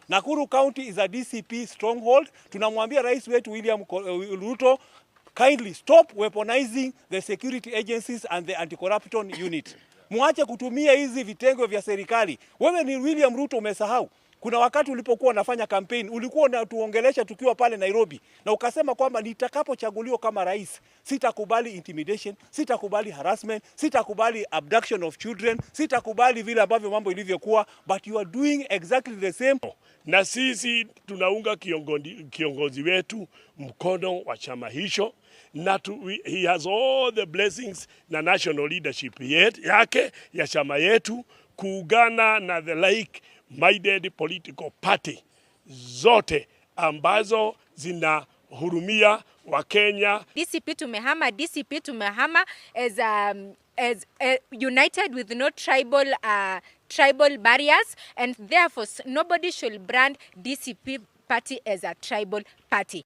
Nakuru County is a DCP stronghold. Tunamwambia Rais wetu William Ruto, kindly stop weaponizing the security agencies and the anti-corruption unit. Muache kutumia hizi vitengo vya serikali. Wewe ni William Ruto, umesahau. Kuna wakati ulipokuwa unafanya campaign, ulikuwa unatuongelesha tukiwa pale Nairobi na ukasema kwamba nitakapochaguliwa kama rais, sitakubali intimidation, sitakubali harassment, sitakubali abduction of children, sitakubali vile ambavyo mambo ilivyokuwa, but you are doing exactly the same. Na sisi tunaunga kiongozi wetu mkono wa chama hicho, na he has all the blessings na national leadership yake ya chama yetu kuungana na the like-minded political party zote ambazo zinahurumia wa Kenya. DCP tumehama as united with no tribal barriers, and therefore nobody should brand DCP party as a tribal party.